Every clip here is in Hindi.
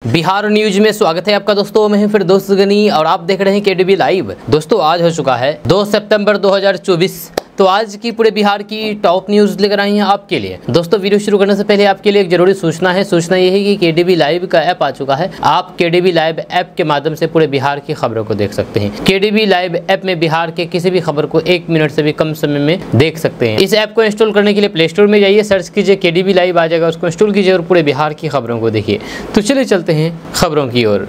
बिहार न्यूज में स्वागत है आपका दोस्तों। मैं हूं फिर दोस्त गनी और आप देख रहे हैं केडीबी लाइव। दोस्तों आज हो चुका है 2 सितंबर 2024। तो आज की पूरे बिहार की टॉप न्यूज लेकर आई हैं आपके लिए। दोस्तों वीडियो शुरू करने से पहले आपके लिए एक जरूरी सूचना है। सूचना ये है कि केडीबी लाइव का ऐप आ चुका है। आप केडीबी लाइव ऐप के माध्यम से पूरे बिहार की खबरों को देख सकते हैं। केडीबी लाइव ऐप में बिहार के किसी भी खबर को 1 मिनट से भी कम समय में देख सकते हैं। इस ऐप को इंस्टॉल करने के लिए प्ले स्टोर में जाइए, सर्च कीजिए केडीबी लाइव आ जाएगा, उसको इंस्टॉल कीजिए और पूरे बिहार की खबरों को देखिए। तो चलिए चलते हैं खबरों की ओर।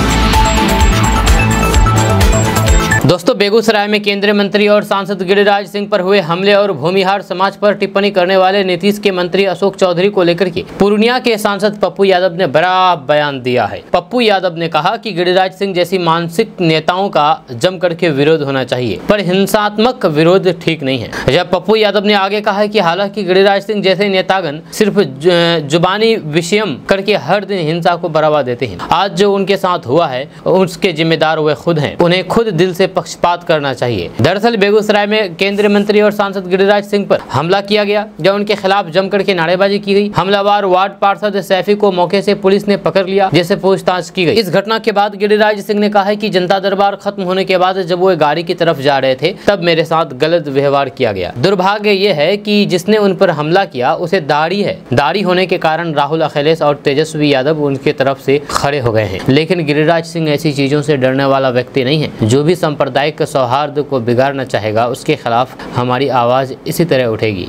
दोस्तों बेगूसराय में केंद्रीय मंत्री और सांसद गिरिराज सिंह पर हुए हमले और भूमिहार समाज पर टिप्पणी करने वाले नीतीश के मंत्री अशोक चौधरी को लेकर के पूर्णिया के सांसद पप्पू यादव ने बड़ा बयान दिया है। पप्पू यादव ने कहा कि गिरिराज सिंह जैसी मानसिक नेताओं का जम करके विरोध होना चाहिए, पर हिंसात्मक विरोध ठीक नहीं है। जब पप्पू यादव ने आगे कहा कि हालांकि गिरिराज सिंह जैसे नेतागण सिर्फ जुबानी विषयम करके हर दिन हिंसा को बढ़ावा देते हैं। आज जो उनके साथ हुआ है उसके जिम्मेदार वे खुद हैं। उन्हें खुद दिल से पक्षपात करना चाहिए। दरअसल बेगूसराय में केंद्रीय मंत्री और सांसद गिरिराज सिंह पर हमला किया गया, जब उनके खिलाफ जमकर के नारेबाजी की गई। हमलावर वार्ड पार्षद सैफी को मौके से पुलिस ने पकड़ लिया, जिससे पूछताछ की गई। इस घटना के बाद गिरिराज सिंह ने कहा है कि जनता दरबार खत्म होने के बाद जब वो गाड़ी की तरफ जा रहे थे तब मेरे साथ गलत व्यवहार किया गया। दुर्भाग्य ये है कि जिसने उन पर हमला किया उसे दाढ़ी है। दाढ़ी होने के कारण राहुल, अखिलेश और तेजस्वी यादव उनके तरफ से खड़े हो गए हैं। लेकिन गिरिराज सिंह ऐसी चीजों से डरने वाला व्यक्ति नहीं है। जो भी सांप्रदायिक सौहार्द को बिगाड़ना चाहेगा उसके खिलाफ हमारी आवाज इसी तरह उठेगी।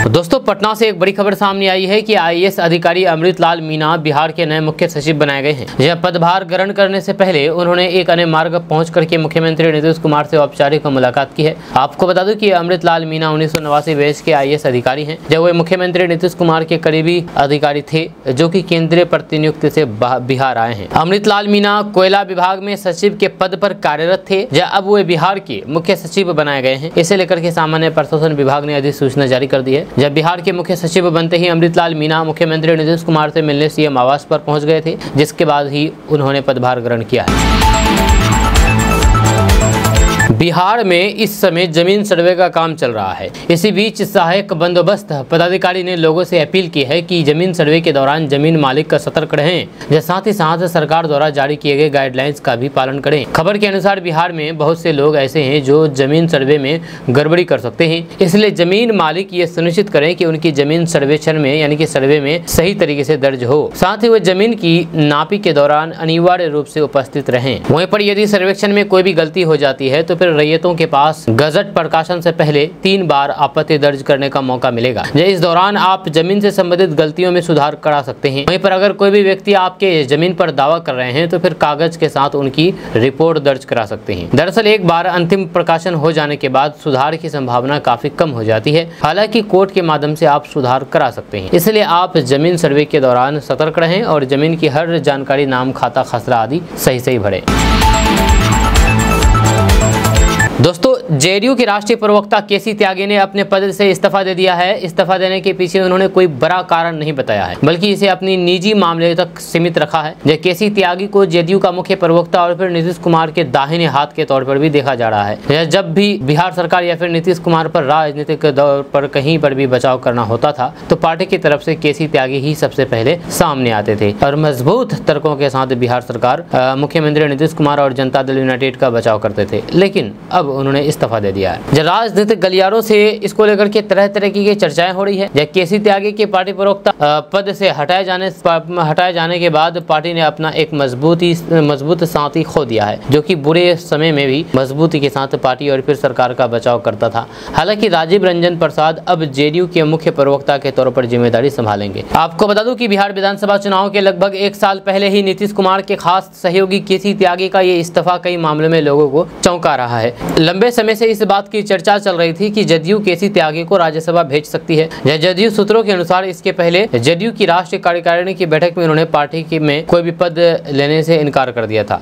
दोस्तों पटना से एक बड़ी खबर सामने आई है कि आईएएस अधिकारी अमृतलाल मीणा बिहार के नए मुख्य सचिव बनाए गए हैं। यह पदभार ग्रहण करने से पहले उन्होंने एक अन्य मार्ग पहुंच करके मुख्यमंत्री नीतीश कुमार से औपचारिक मुलाकात की है। आपको बता दूं कि अमृतलाल मीणा 1989 बैच के आईएएस अधिकारी हैं, जब वे मुख्यमंत्री नीतीश कुमार के करीबी अधिकारी थे, जो कि केंद्रीय प्रतिनियुक्ति से बिहार आए हैं। अमृतलाल मीणा कोयला विभाग में सचिव के पद पर कार्यरत थे, अब वे बिहार के मुख्य सचिव बनाए गए हैं। इसे लेकर के सामान्य प्रशासन विभाग ने अधिसूचना जारी कर दी है। जब बिहार के मुख्य सचिव बनते ही अमृतलाल मीणा मुख्यमंत्री नीतीश कुमार से मिलने सीएम आवास पर पहुंच गए थे, जिसके बाद ही उन्होंने पदभार ग्रहण किया है। बिहार में इस समय जमीन सर्वे का काम चल रहा है। इसी बीच सहायक बंदोबस्त पदाधिकारी ने लोगों से अपील की है कि जमीन सर्वे के दौरान जमीन मालिक का सतर्क रहें, साथ ही साथ सरकार द्वारा जारी किए गए गाइडलाइंस का भी पालन करें। खबर के अनुसार बिहार में बहुत से लोग ऐसे हैं जो जमीन सर्वे में गड़बड़ी कर सकते हैं, इसलिए जमीन मालिक ये सुनिश्चित करें कि उनकी जमीन सर्वेक्षण में यानी कि सर्वे में सही तरीके से दर्ज हो। साथ ही वह जमीन की नापी के दौरान अनिवार्य रूप से उपस्थित रहें। वहीं पर यदि सर्वेक्षण में कोई भी गलती हो जाती है तो फिर रैयतों के पास गजट प्रकाशन से पहले 3 बार आपत्ति दर्ज करने का मौका मिलेगा। इस दौरान आप जमीन से संबंधित गलतियों में सुधार करा सकते हैं। वहीं पर अगर कोई भी व्यक्ति आपके जमीन पर दावा कर रहे हैं तो फिर कागज के साथ उनकी रिपोर्ट दर्ज करा सकते हैं। दरअसल एक बार अंतिम प्रकाशन हो जाने के बाद सुधार की संभावना काफी कम हो जाती है। हालांकि कोर्ट के माध्यम से आप सुधार करा सकते हैं, इसलिए आप जमीन सर्वे के दौरान सतर्क रहें और जमीन की हर जानकारी, नाम, खाता, खसरा आदि सही भरें। दोस्तों जेडीयू के राष्ट्रीय प्रवक्ता केसी त्यागी ने अपने पद से इस्तीफा दे दिया है। इस्तीफा देने के पीछे उन्होंने कोई बड़ा कारण नहीं बताया है, बल्कि इसे अपनी निजी मामले तक सीमित रखा है। केसी त्यागी को जेडीयू का मुख्य प्रवक्ता और फिर नीतीश कुमार के दाहिने हाथ के तौर पर भी देखा जा रहा है। जब भी बिहार सरकार या फिर नीतीश कुमार पर राजनीतिक दौर पर कहीं पर भी बचाव करना होता था तो पार्टी की तरफ से केसी त्यागी ही सबसे पहले सामने आते थे और मजबूत तर्कों के साथ बिहार सरकार, मुख्यमंत्री नीतीश कुमार और जनता दल यूनाइटेड का बचाव करते थे। लेकिन अब उन्होंने इस्तीफा दे दिया है। राजनीतिक गलियारों से इसको लेकर के तरह तरह की चर्चाएं हो रही है। जब केसी त्यागी के पार्टी प्रवक्ता पद से हटाए जाने के बाद पार्टी ने अपना एक मजबूत साथी खो दिया है, जो कि बुरे समय में भी मजबूती के साथ पार्टी और फिर सरकार का बचाव करता था। हालांकि राजीव रंजन प्रसाद अब जेडीयू के मुख्य प्रवक्ता के तौर पर जिम्मेदारी संभालेंगे। आपको बता दूं कि बिहार विधानसभा चुनाव के लगभग 1 साल पहले ही नीतीश कुमार के खास सहयोगी केसी त्यागी का ये इस्तीफा कई मामलों में लोगों को चौंका रहा है। लंबे समय से इस बात की चर्चा चल रही थी कि जदयू केसी त्यागी को राज्यसभा भेज सकती है। जदयू सूत्रों के अनुसार इसके पहले जदयू की राष्ट्रीय कार्यकारिणी की बैठक में उन्होंने पार्टी में कोई भी पद लेने से इनकार कर दिया था।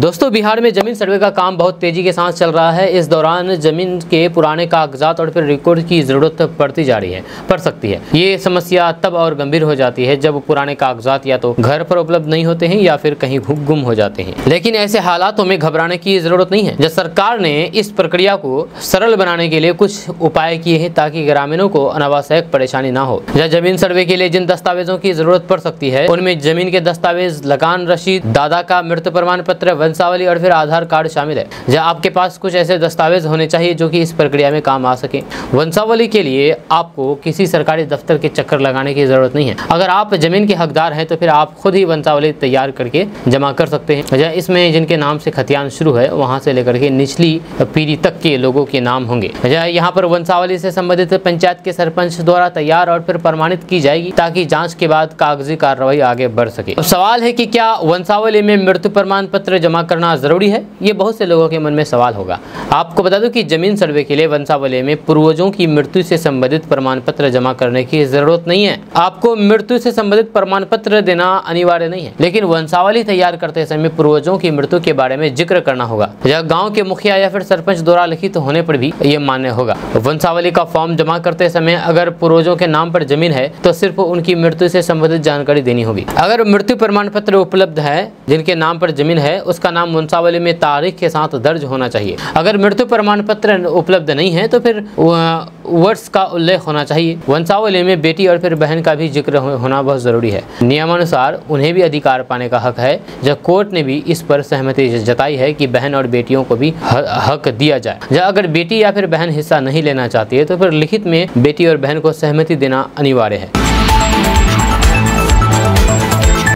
दोस्तों बिहार में जमीन सर्वे का काम बहुत तेजी के साथ चल रहा है। इस दौरान जमीन के पुराने कागजात और फिर रिकॉर्ड की जरूरत पड़ सकती है। ये समस्या तब और गंभीर हो जाती है जब पुराने कागजात या तो घर पर उपलब्ध नहीं होते हैं या फिर कहीं गुम हो जाते हैं। लेकिन ऐसे हालातों में घबराने की जरूरत नहीं है। जब सरकार ने इस प्रक्रिया को सरल बनाने के लिए कुछ उपाय किए हैं ताकि ग्रामीणों को अनावश्यक परेशानी न हो। जमीन सर्वे के लिए जिन दस्तावेजों की जरूरत पड़ सकती है उनमें जमीन के दस्तावेज, लगान रसीद, दादा का मृत्यु प्रमाण पत्र, वंशावली और फिर आधार कार्ड शामिल है। जहाँ आपके पास कुछ ऐसे दस्तावेज होने चाहिए जो कि इस प्रक्रिया में काम आ सके। वंशावली के लिए आपको किसी सरकारी दफ्तर के चक्कर लगाने की जरूरत नहीं है। अगर आप जमीन के हकदार हैं तो फिर आप खुद ही वंशावली तैयार करके जमा कर सकते हैं। इसमें जिनके नाम से खतियान शुरू है वहां से लेकर के निचली पीढ़ी तक के लोगों के नाम होंगे। यहाँ पर वंशावली से संबंधित पंचायत के सरपंच द्वारा तैयार और फिर प्रमाणित की जाएगी ताकि जांच के बाद कागजी कार्रवाई आगे बढ़ सके। अब सवाल है कि क्या वंशावली में मृत्यु प्रमाण पत्र जमा करना जरूरी है? ये बहुत से लोगों के मन में सवाल होगा। आपको बता दूं कि जमीन सर्वे के लिए वंशावली में पूर्वजों की मृत्यु से संबंधित प्रमाण पत्र जमा करने की जरूरत नहीं है। आपको मृत्यु से संबंधित प्रमाण पत्र देना अनिवार्य नहीं है, लेकिन वंशावली तैयार करते समय पूर्वजों की मृत्यु के बारे में जिक्र करना होगा। यह गांव के मुखिया या फिर सरपंच द्वारा लिखित होने पर भी ये मान्य होगा। वंशावली का फॉर्म जमा करते समय अगर पूर्वजों के नाम पर जमीन है तो सिर्फ उनकी मृत्यु से संबंधित जानकारी देनी होगी। अगर मृत्यु प्रमाण पत्र उपलब्ध है, जिनके नाम पर जमीन है उसका नाम वंशावली में तारीख के साथ दर्ज होना चाहिए। अगर मृत्यु प्रमाण पत्र उपलब्ध नहीं है तो फिर वर्ष का उल्लेख होना चाहिए। वंशावली में बेटी और फिर बहन का भी जिक्र होना बहुत जरूरी है। नियमानुसार उन्हें भी अधिकार पाने का हक है। जब कोर्ट ने भी इस पर सहमति जताई है कि बहन और बेटियों को भी हक दिया जाए। अगर बेटी या फिर बहन हिस्सा नहीं लेना चाहती है तो फिर लिखित में बेटी और बहन को सहमति देना अनिवार्य है।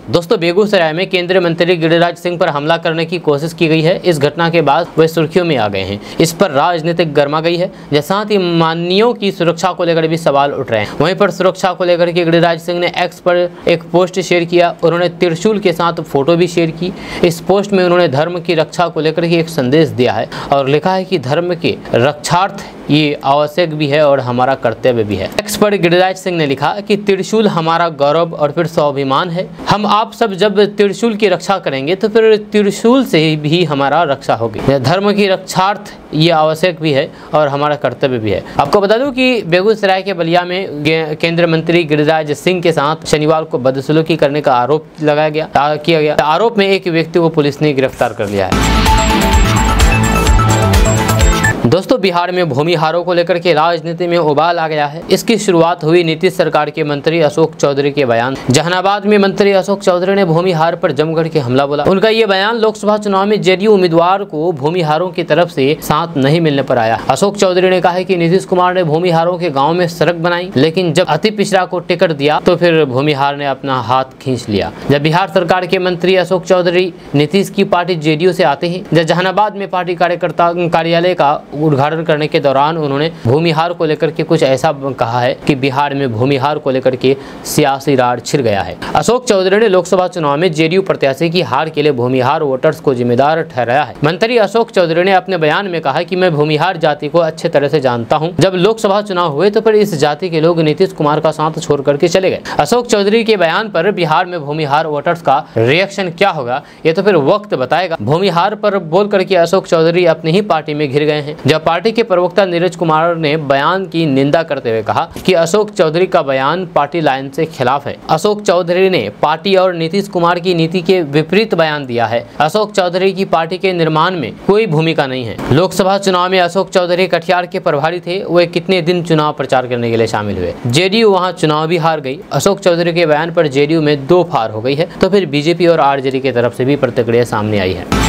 दोस्तों बेगूसराय में केंद्रीय मंत्री गिरिराज सिंह पर हमला करने की कोशिश की गई है। इस घटना के बाद वे सुर्खियों में आ गए हैं। इस पर राजनीतिक गर्मा गई है। साथ ही माननीयों की सुरक्षा को लेकर भी सवाल उठ रहे हैं। वहीं पर सुरक्षा को लेकर के गिरिराज सिंह ने एक्स पर एक पोस्ट शेयर किया। उन्होंने त्रिशूल के साथ फोटो भी शेयर की। इस पोस्ट में उन्होंने धर्म की रक्षा को लेकर के एक संदेश दिया है और लिखा है कि धर्म के रक्षार्थ ये आवश्यक भी है और हमारा कर्तव्य भी है। एक्स पर गिरिराज सिंह ने लिखा कि त्रिशूल हमारा गौरव और फिर स्वाभिमान है। हम आप सब जब त्रिशूल की रक्षा करेंगे तो फिर त्रिशूल से भी हमारा रक्षा होगी। धर्म की रक्षार्थ ये आवश्यक भी है और हमारा कर्तव्य भी है। आपको बता दूं कि बेगूसराय के बलिया में केंद्रीय मंत्री गिरिराज सिंह के साथ शनिवार को बदसलूकी करने का आरोप किया गया। आरोप में एक व्यक्ति को पुलिस ने गिरफ्तार कर लिया है। दोस्तों बिहार में भूमिहारों को लेकर के राजनीति में उबाल आ गया है। इसकी शुरुआत हुई नीतीश सरकार के मंत्री अशोक चौधरी के बयान। जहानाबाद में मंत्री अशोक चौधरी ने भूमिहार पर जमकर के हमला बोला। उनका ये बयान लोकसभा चुनाव में जेडीयू उम्मीदवार को भूमिहारों की तरफ से साथ नहीं मिलने पर आया। अशोक चौधरी ने कहा है कि नीतीश कुमार ने भूमिहारों के गाँव में सड़क बनाई, लेकिन जब अति पिछड़ा को टिकट दिया तो फिर भूमिहार ने अपना हाथ खींच लिया। जब बिहार सरकार के मंत्री अशोक चौधरी नीतीश की पार्टी जेडीयू से आते हैं, जब जहानाबाद में पार्टी कार्यालय का उद्घाटन करने के दौरान उन्होंने भूमिहार को लेकर के कुछ ऐसा कहा है कि बिहार में भूमिहार को लेकर के सियासी राड़ छिड़ गया है। अशोक चौधरी ने लोकसभा चुनाव में जेडीयू प्रत्याशी की हार के लिए भूमिहार वोटर्स को जिम्मेदार ठहराया है। मंत्री अशोक चौधरी ने अपने बयान में कहा कि मैं भूमिहार जाति को अच्छे तरह से जानता हूं। जब लोकसभा चुनाव हुए तो फिर इस जाति के लोग नीतीश कुमार का साथ छोड़ करके चले गए। अशोक चौधरी के बयान पर बिहार में भूमिहार वोटर्स का रिएक्शन क्या होगा ये तो फिर वक्त बताएगा। भूमिहार पर बोल करके अशोक चौधरी अपनी ही पार्टी में घिर गए हैं। जब पार्टी के प्रवक्ता नीरज कुमार ने बयान की निंदा करते हुए कहा कि अशोक चौधरी का बयान पार्टी लाइन से खिलाफ है। अशोक चौधरी ने पार्टी और नीतीश कुमार की नीति के विपरीत बयान दिया है। अशोक चौधरी की पार्टी के निर्माण में कोई भूमिका नहीं है। लोकसभा चुनाव में अशोक चौधरी कटिहार के प्रभारी थे। वे कितने दिन चुनाव प्रचार करने के लिए शामिल हुए। जेडीयू वहां चुनाव भी हार गई। अशोक चौधरी के बयान पर जेडीयू में दो फाड़ हो गई है तो फिर बीजेपी और आरजेडी की तरफ से भी प्रतिक्रिया सामने आई है।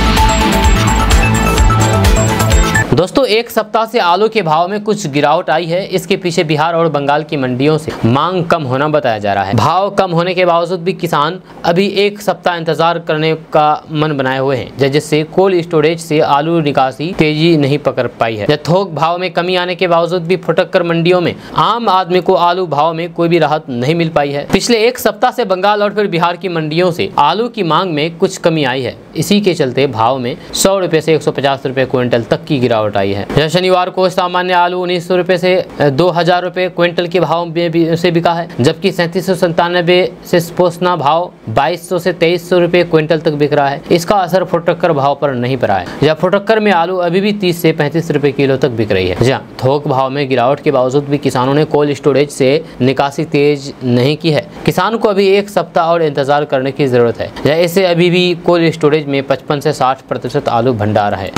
दोस्तों एक सप्ताह से आलू के भाव में कुछ गिरावट आई है। इसके पीछे बिहार और बंगाल की मंडियों से मांग कम होना बताया जा रहा है। भाव कम होने के बावजूद भी किसान अभी एक सप्ताह इंतजार करने का मन बनाए हुए हैं, जिससे कोल्ड स्टोरेज से आलू निकासी तेजी नहीं पकड़ पाई है। थोक भाव में कमी आने के बावजूद भी फुटक्कर मंडियों में आम आदमी को आलू भाव में कोई भी राहत नहीं मिल पाई है। पिछले एक सप्ताह से बंगाल और फिर बिहार की मंडियों से आलू की मांग में कुछ कमी आई है। इसी के चलते भाव में 100 रुपए से 150 रुपए क्विंटल तक की गिरावट गिरावट आई है। शनिवार को सामान्य आलू 1900 रुपए से 2000 रुपए क्विंटल के भाव में से बिका है, जबकि 3797 से पोसना भाव 2200 से 2300 रुपए क्विंटल तक बिक रहा है। इसका असर फुटक्कर भाव पर नहीं पड़ा है, जहाँ फुटक्कर में आलू अभी भी 30 से 35 रुपए किलो तक बिक रही है। जहाँ थोक भाव में गिरावट के बावजूद भी किसानों ने कोल्ड स्टोरेज से निकासी तेज नहीं की है। किसान को अभी एक सप्ताह और इंतजार करने की जरूरत है, जहाँ इसे अभी भी कोल्ड स्टोरेज में 55 से 60% आलू भंडार है।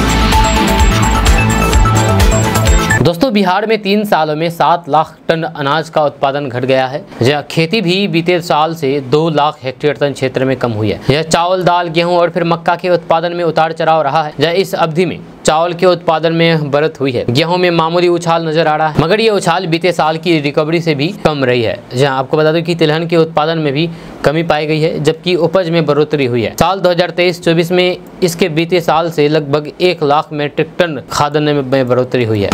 दोस्तों, बिहार में 3 सालों में 7 लाख टन अनाज का उत्पादन घट गया है। यह खेती भी बीते साल से 2 लाख हेक्टेयर टन क्षेत्र में कम हुई है। यह चावल, दाल, गेहूं और फिर मक्का के उत्पादन में उतार चढ़ाव रहा है। यह इस अवधि में चावल के उत्पादन में बढ़त हुई है। गेहूं में मामूली उछाल नजर आ रहा है, मगर ये उछाल बीते साल की रिकवरी से भी कम रही है। जहां आपको बता दूं कि तिलहन के उत्पादन में भी कमी पाई गई है, जबकि उपज में बढ़ोतरी हुई है। साल 2023-24 में इसके बीते साल से लगभग 1 लाख मीट्रिक टन खाद्यान्न में बढ़ोतरी हुई है।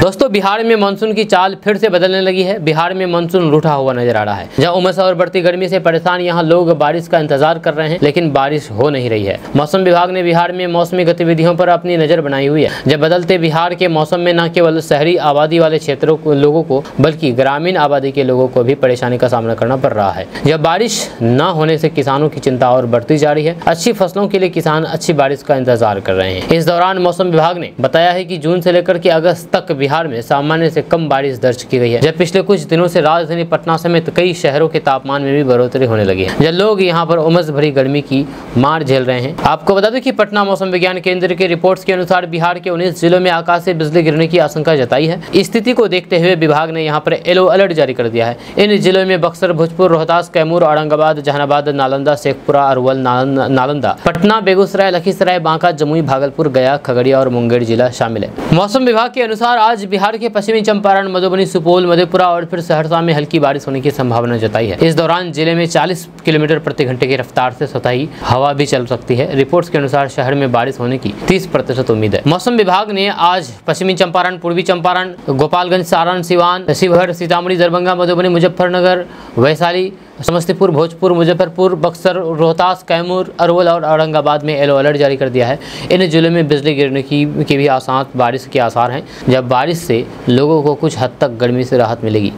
दोस्तों, बिहार में मानसून की चाल फिर से बदलने लगी है। बिहार में मानसून रूठा हुआ नजर आ रहा है। जहां उमस और बढ़ती गर्मी से परेशान यहां लोग बारिश का इंतजार कर रहे हैं, लेकिन बारिश हो नहीं रही है। मौसम विभाग ने बिहार में मौसमी गतिविधियों पर अपनी नजर बनाई हुई है। जब बदलते बिहार के मौसम में न केवल शहरी आबादी वाले क्षेत्रों को लोगों को, बल्कि ग्रामीण आबादी के लोगों को भी परेशानी का सामना करना पड़ रहा है। जब बारिश न होने से किसानों की चिंता और बढ़ती जा रही है। अच्छी फसलों के लिए किसान अच्छी बारिश का इंतजार कर रहे हैं। इस दौरान मौसम विभाग ने बताया है कि जून से लेकर के अगस्त तक बिहार में सामान्य से कम बारिश दर्ज की गई है। जब पिछले कुछ दिनों से राजधानी पटना समेत कई शहरों के तापमान में भी बढ़ोतरी होने लगी है। जब लोग यहां पर उमस भरी गर्मी की मार झेल रहे हैं। आपको बता दें कि पटना मौसम विज्ञान केंद्र के रिपोर्ट्स के अनुसार बिहार के 19 जिलों में आकाश से बिजली गिरने की आशंका जताई है। स्थिति को देखते हुए विभाग ने यहाँ पर येलो अलर्ट जारी कर दिया है। इन जिलों में बक्सर, भोजपुर, रोहतास, कैमूर, औरंगाबाद, जहानाबाद, नालंदा, शेखपुरा, अरवल, नालंदा, पटना, बेगूसराय, लखीसराय, बांका, जमुई, भागलपुर, गया, खगड़िया और मुंगेर जिला शामिल है। मौसम विभाग के अनुसार आज बिहार के पश्चिमी चंपारण, मधुबनी, सुपौल, मधेपुरा और फिर सहरसा में हल्की बारिश होने की संभावना जताई है। इस दौरान जिले में 40 किलोमीटर प्रति घंटे की रफ्तार से सतही हवा भी चल सकती है। रिपोर्ट्स के अनुसार शहर में बारिश होने की 30% उम्मीद है। मौसम विभाग ने आज पश्चिमी चंपारण, पूर्वी चंपारण, गोपालगंज, सारण, सिवान, शिवहर, सीतामढ़ी, दरभंगा, मधुबनी, मुजफ्फरनगर, वैशाली, समस्तीपुर, भोजपुर, मुजफ्फरपुर, बक्सर, रोहतास, कैमूर, अरवल और औरंगाबाद में येलो अलर्ट जारी कर दिया है। इन जिलों में बिजली गिरने की भी आसार, बारिश के आसार हैं। जब बारिश से लोगों को कुछ हद तक गर्मी से राहत मिलेगी।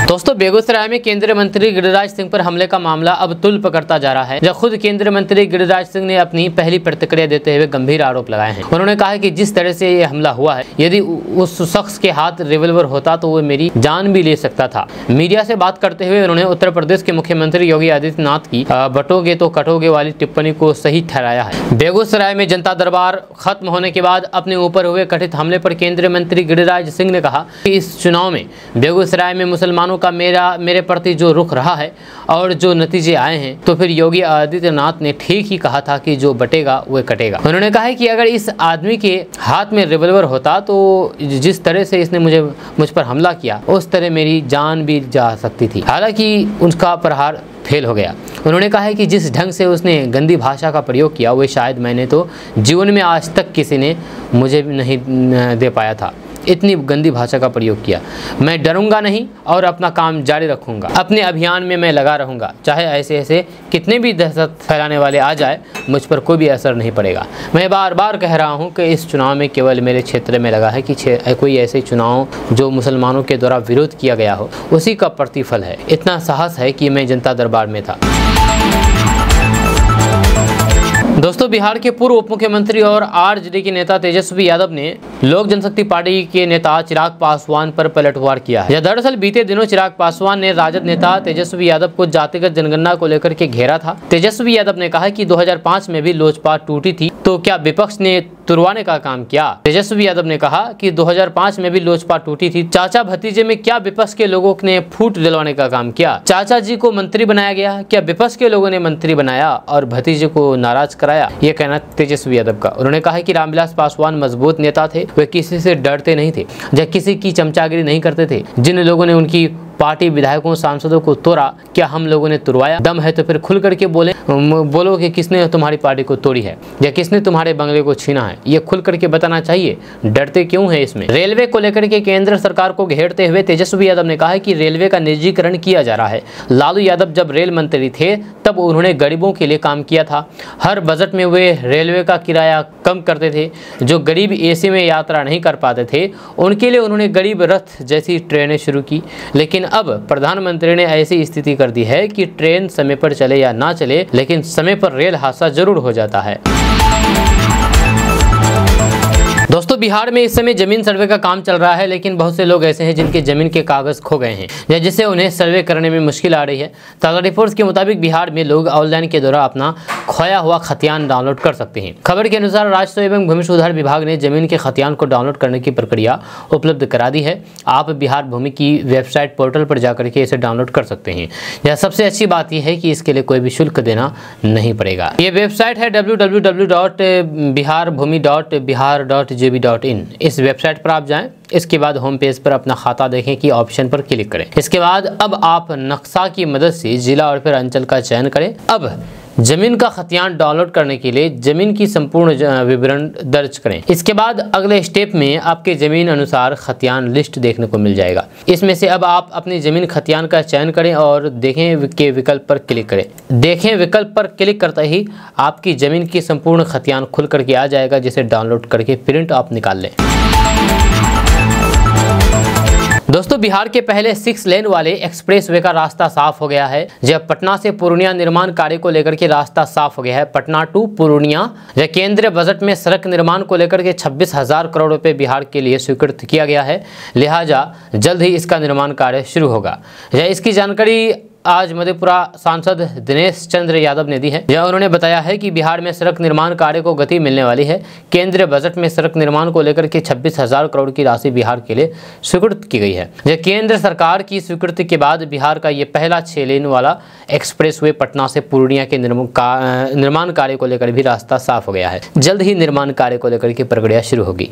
दोस्तों, बेगूसराय में केंद्रीय मंत्री गिरिराज सिंह पर हमले का मामला अब तुल पकड़ता जा रहा है। जब खुद केंद्रीय मंत्री गिरिराज सिंह ने अपनी पहली प्रतिक्रिया देते हुए गंभीर आरोप लगाए हैं। उन्होंने कहा है कि जिस तरह से ये हमला हुआ है, यदि उस शख्स के हाथ रिवॉल्वर होता तो वो मेरी जान भी ले सकता था। मीडिया से बात करते हुए उन्होंने उत्तर प्रदेश के मुख्यमंत्री योगी आदित्यनाथ की बटोगे तो कटोगे वाली टिप्पणी को सही ठहराया है। बेगूसराय में जनता दरबार खत्म होने के बाद अपने ऊपर हुए कथित हमले पर केंद्रीय मंत्री गिरिराज सिंह ने कहा कि इस चुनाव में बेगूसराय में मुसलमानों का मेरे प्रति जो रुख रहा है और जो नतीजे आए हैं, तो फिर योगी आदित्यनाथ ने ठीक ही कहा था कि जो बटेगा वह कटेगा। उन्होंने कहा है कि अगर इस आदमी के हाथ में रिवॉल्वर होता तो जिस तरह से इसने मुझ पर हमला किया, उस तरह मेरी जान भी जा सकती थी। हालांकि उनका प्रहार फेल हो गया। उन्होंने कहा है कि जिस ढंग से उसने गंदी भाषा का प्रयोग किया, वो शायद मैंने तो जीवन में आज तक किसी ने मुझे नहीं दे पाया था। इतनी गंदी भाषा का प्रयोग किया। मैं डरूंगा नहीं और अपना काम जारी रखूंगा। अपने अभियान में मैं लगा रहूंगा। चाहे ऐसे कितने भी दहशत फैलाने वाले आ जाए, मुझ पर कोई भी असर नहीं पड़ेगा। मैं बार बार कह रहा हूं कि इस चुनाव में केवल मेरे क्षेत्र में लगा है कि कोई ऐसे चुनाव जो मुसलमानों के द्वारा विरोध किया गया हो, उसी का प्रतिफल है। इतना साहस है कि मैं जनता दरबार में था। दोस्तों, बिहार के पूर्व उप मुख्यमंत्री और आरजेडी के नेता तेजस्वी यादव ने लोक जनशक्ति पार्टी के नेता चिराग पासवान पर पलटवार किया है। दरअसल बीते दिनों चिराग पासवान ने राजद नेता तेजस्वी यादव को जातिगत जनगणना को लेकर के घेरा था। तेजस्वी यादव ने कहा कि 2005 में भी लोजपा टूटी थी, तो क्या विपक्ष ने तुड़वाने का काम किया? तेजस्वी यादव ने कहा कि 2005 में भी लोजपा टूटी थी। चाचा भतीजे में क्या विपक्ष के लोगों ने फूट दिलवाने का काम किया? चाचा जी को मंत्री बनाया गया, क्या विपक्ष के लोगों ने मंत्री बनाया और भतीजे को नाराज कराया? ये कहना तेजस्वी यादव का। उन्होंने कहा कि रामविलास पासवान मजबूत नेता थे, वे किसी से डरते नहीं थे, या किसी की चमचागिरी नहीं करते थे। जिन लोगों ने उनकी पार्टी विधायकों सांसदों को तोड़ा, क्या हम लोगों ने तुड़वाया? दम है तो फिर खुल करके बोलो कि किसने तुम्हारी पार्टी को तोड़ी है या किसने तुम्हारे बंगले को छीना है। ये खुल करके बताना चाहिए, डरते क्यों है इसमें। रेलवे को लेकर के केंद्र सरकार को घेरते हुए तेजस्वी यादव ने कहा है कि रेलवे का निजीकरण किया जा रहा है। लालू यादव जब रेल मंत्री थे तब उन्होंने गरीबों के लिए काम किया था। हर बजट में वे रेलवे का किराया कम करते थे। जो गरीब एसी में यात्रा नहीं कर पाते थे उनके लिए उन्होंने गरीब रथ जैसी ट्रेनें शुरू की। लेकिन अब प्रधानमंत्री ने ऐसी स्थिति कर दी है कि ट्रेन समय पर चले या ना चले, लेकिन समय पर रेल हादसा जरूर हो जाता है। दोस्तों, बिहार में इस समय जमीन सर्वे का काम चल रहा है, लेकिन बहुत से लोग ऐसे हैं जिनके जमीन के कागज खो गए हैं या जिससे उन्हें सर्वे करने में मुश्किल आ रही है। ताज़ा रिपोर्ट्स के मुताबिक बिहार में लोग ऑनलाइन के द्वारा अपना खोया हुआ खतियान डाउनलोड कर सकते हैं। खबर के अनुसार राजस्व एवं भूमि सुधार विभाग ने जमीन के खतियान को डाउनलोड करने की प्रक्रिया उपलब्ध करा दी है। आप बिहार भूमि की वेबसाइट पोर्टल पर जाकर के इसे डाउनलोड कर सकते हैं। यह सबसे अच्छी बात यह है कि इसके लिए कोई भी शुल्क देना नहीं पड़ेगा। ये वेबसाइट है www.biharbhumi.bihar.gov.in। इस वेबसाइट पर आप जाएं, इसके बाद होम पेज पर अपना खाता देखें कि ऑप्शन पर क्लिक करें। इसके बाद अब आप नक्शा की मदद से जिला और फिर अंचल का चयन करें। अब जमीन का खतियान डाउनलोड करने के लिए जमीन की संपूर्ण विवरण दर्ज करें। इसके बाद अगले स्टेप में आपके जमीन अनुसार खतियान लिस्ट देखने को मिल जाएगा। इसमें से अब आप अपनी जमीन खतियान का चयन करें और देखें के विकल्प पर क्लिक करें। देखें विकल्प पर क्लिक करते ही आपकी जमीन की संपूर्ण खतियान खुल करके आ जाएगा, जिसे डाउनलोड करके प्रिंट आप निकाल लें। दोस्तों, बिहार के पहले 6 लेन वाले एक्सप्रेसवे का रास्ता साफ हो गया है। जब पटना से पूर्णिया निर्माण कार्य को लेकर के रास्ता साफ हो गया है। पटना टू पूर्णिया केंद्रीय बजट में सड़क निर्माण को लेकर के 26,000 करोड़ रुपए बिहार के लिए स्वीकृत किया गया है, लिहाजा जल्द ही इसका निर्माण कार्य शुरू होगा। इसकी जानकारी आज मधेपुरा सांसद दिनेश चंद्र यादव ने दी है। जहां उन्होंने बताया है कि बिहार में सड़क निर्माण कार्य को गति मिलने वाली है। केंद्रीय बजट में सड़क निर्माण को लेकर के 26,000 करोड़ की राशि बिहार के लिए स्वीकृत की गई है। केंद्र सरकार की स्वीकृति के बाद बिहार का ये पहला 6 लेन वाला एक्सप्रेसवे पटना से पूर्णिया के निर्माण कार्य को लेकर भी रास्ता साफ हो गया है। जल्द ही निर्माण कार्य को लेकर की प्रक्रिया शुरू होगी।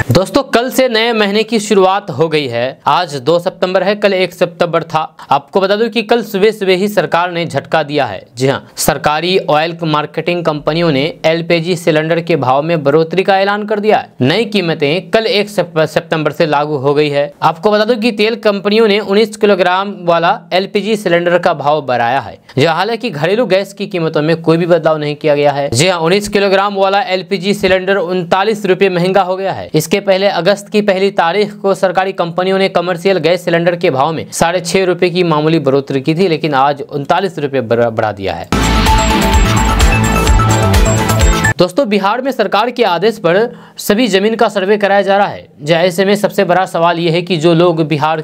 दोस्तों, कल से नए महीने की शुरुआत हो गई है। आज 2 सितंबर है, कल 1 सितंबर था। आपको बता दूं कि कल सुबह सुबह ही सरकार ने झटका दिया है। जी हां, सरकारी ऑयल मार्केटिंग कंपनियों ने एलपीजी सिलेंडर के भाव में बढ़ोतरी का ऐलान कर दिया है। नई कीमतें कल 1 सितंबर से लागू हो गई है। आपको बता दूं कि तेल कंपनियों ने 19 किलोग्राम वाला एलपीजी सिलेंडर का भाव बढ़ाया है। हालांकि घरेलू गैस की कीमतों में कोई भी बदलाव नहीं किया गया है। जी हाँ, 19 किलोग्राम वाला एलपीजी सिलेंडर 39 रुपये महंगा हो गया है। इसके पहले अगस्त की पहली तारीख को सरकारी कंपनियों ने कमर्शियल गैस सिलेंडर के भाव में 6.5 रुपये की मामूली बढ़ोतरी की थी, लेकिन आज 39 रुपये बढ़ा दिया है। दोस्तों, बिहार में सरकार के आदेश पर सभी जमीन का सर्वे कराया जा रहा है। ऐसे में सबसे बड़ा सवाल यह है कि जो लोग बिहार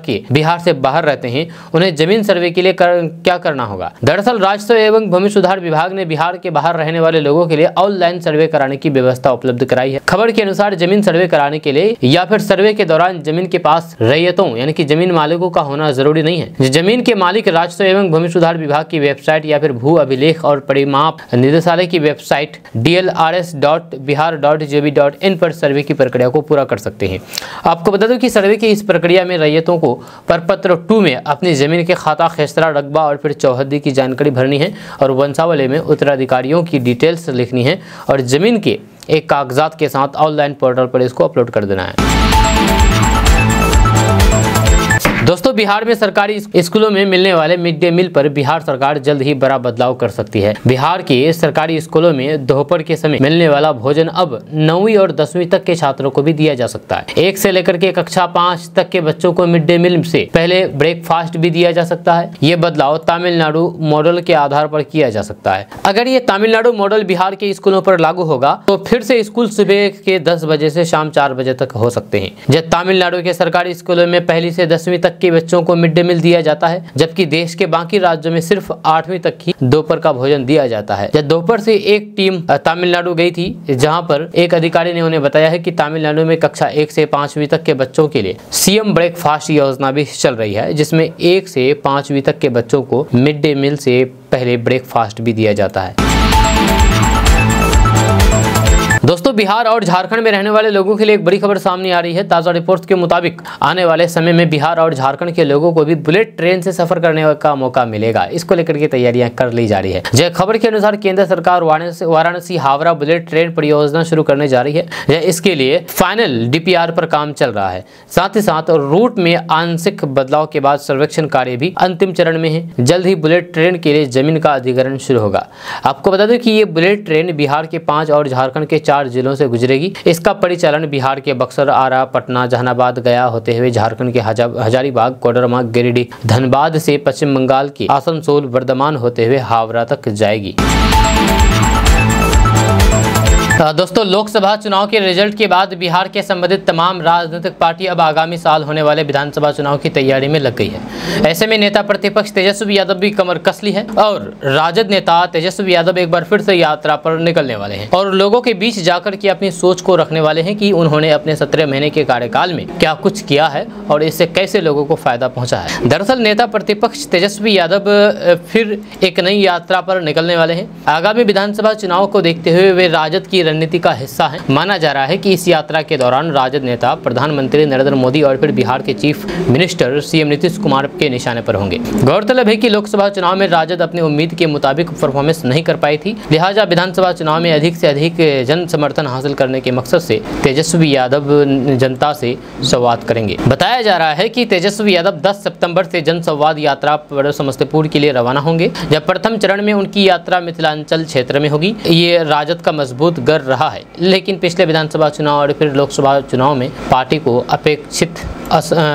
से बाहर रहते हैं उन्हें जमीन सर्वे के लिए क्या करना होगा। दरअसल राजस्व एवं भूमि सुधार विभाग ने बिहार के बाहर रहने वाले लोगों के लिए ऑनलाइन सर्वे कराने की व्यवस्था उपलब्ध कराई है। खबर के अनुसार जमीन सर्वे कराने के लिए या फिर सर्वे के दौरान जमीन के पास रैयतों यानी कि जमीन मालिकों का होना जरूरी नहीं है। जमीन के मालिक राजस्व एवं भूमि सुधार विभाग की वेबसाइट या फिर भू अभिलेख और परिमाप निदेशालय की वेबसाइट DLRS.bihar.gov.in पर सर्वे की प्रक्रिया को पूरा कर सकते हैं। आपको बता दूं कि सर्वे की इस प्रक्रिया में रैयतों को प्रपत्र 2 में अपनी जमीन के खाता, खेसरा, रकबा और फिर चौहद्दी की जानकारी भरनी है और वंशावली में उत्तराधिकारियों की डिटेल्स लिखनी है और जमीन के एक कागजात के साथ ऑनलाइन पोर्टल पर इसको अपलोड कर देना है। दोस्तों, बिहार में सरकारी स्कूलों में मिलने वाले मिड डे मील पर बिहार सरकार जल्द ही बड़ा बदलाव कर सकती है। बिहार के सरकारी स्कूलों में दोपहर के समय मिलने वाला भोजन अब 9वीं और 10वीं तक के छात्रों को भी दिया जा सकता है। 1 से लेकर के कक्षा 5 तक के बच्चों को मिड डे मील से पहले ब्रेकफास्ट भी दिया जा सकता है। ये बदलाव तमिलनाडु मॉडल के आधार पर किया जा सकता है। अगर ये तमिलनाडु मॉडल बिहार के स्कूलों पर लागू होगा तो फिर से स्कूल सुबह के 10 बजे से शाम 4 बजे तक हो सकते हैं। जब तमिलनाडु के सरकारी स्कूलों में 1 से 10वीं तक के बच्चों को मिड डे मील दिया जाता है, जबकि देश के बाकी राज्यों में सिर्फ 8वीं तक ही दोपहर का भोजन दिया जाता है। जब दोपहर से एक टीम तमिलनाडु गई थी, जहां पर एक अधिकारी ने उन्हें बताया है कि तमिलनाडु में कक्षा 1 से 5वीं तक के बच्चों के लिए सीएम ब्रेकफास्ट योजना भी चल रही है, जिसमें 1 से 5वीं तक के बच्चों को मिड डे मील से पहले ब्रेकफास्ट भी दिया जाता है। दोस्तों, बिहार और झारखंड में रहने वाले लोगों के लिए एक बड़ी खबर सामने आ रही है। ताज़ा रिपोर्ट्स के मुताबिक आने वाले समय में बिहार और झारखंड के लोगों को भी बुलेट ट्रेन से सफर करने का मौका मिलेगा। इसको लेकर के तैयारियां कर ली जा रही है। जय खबर के अनुसार केंद्र सरकार वाराणसी हावड़ा बुलेट ट्रेन परियोजना शुरू करने जा रही है। इसके लिए फाइनल डीपीआर पर काम चल रहा है। साथ ही साथ रूट में आंशिक बदलाव के बाद सर्वेक्षण कार्य भी अंतिम चरण में है। जल्द ही बुलेट ट्रेन के लिए जमीन का अधिग्रहण शुरू होगा। आपको बता दें कि ये बुलेट ट्रेन बिहार के 5 और झारखंड के 4 जिलों से गुजरेगी। इसका परिचालन बिहार के बक्सर, आरा, पटना, जहानाबाद, गया होते हुए झारखंड के हजारीबाग, कोडरमा, गिरिडीह, धनबाद से पश्चिम बंगाल के आसनसोल, बर्धमान होते हुए हावड़ा तक जाएगी। दोस्तों, लोकसभा चुनाव के रिजल्ट के बाद बिहार के संबंधित तमाम राजनीतिक पार्टी अब आगामी साल होने वाले विधानसभा चुनाव की तैयारी में लग गई है। ऐसे में नेता प्रतिपक्ष तेजस्वी यादव भी कमर कस ली है और राजद नेता तेजस्वी यादव एक बार फिर से यात्रा पर निकलने वाले हैं और लोगों के बीच जाकर के अपनी सोच को रखने वाले हैं कि उन्होंने अपने 17 महीने के कार्यकाल में क्या कुछ किया है और इससे कैसे लोगों को फायदा पहुंचा है। दरअसल नेता प्रतिपक्ष तेजस्वी यादव फिर एक नई यात्रा पर निकलने वाले हैं। आगामी विधानसभा चुनाव को देखते हुए वे राजद की रणनीति का हिस्सा है। माना जा रहा है कि इस यात्रा के दौरान राजद नेता प्रधानमंत्री नरेंद्र मोदी और फिर बिहार के chief minister CM Nitish Kumar के निशाने पर होंगे। गौरतलब है कि लोकसभा चुनाव में राजद अपनी उम्मीद के मुताबिक परफॉर्मेंस नहीं कर पाई थी, लिहाजा विधानसभा चुनाव में अधिक से अधिक जन समर्थन हासिल करने के मकसद से तेजस्वी यादव जनता से संवाद करेंगे। बताया जा रहा है कि तेजस्वी यादव 10 सितंबर से जन संवाद यात्रा पर समस्तीपुर के लिए रवाना होंगे। जब प्रथम चरण में उनकी यात्रा मिथिलांचल क्षेत्र में होगी। ये राजद का मजबूत गढ़ रहा है, लेकिन पिछले विधानसभा चुनाव और फिर लोकसभा चुनाव में पार्टी को अपेक्षित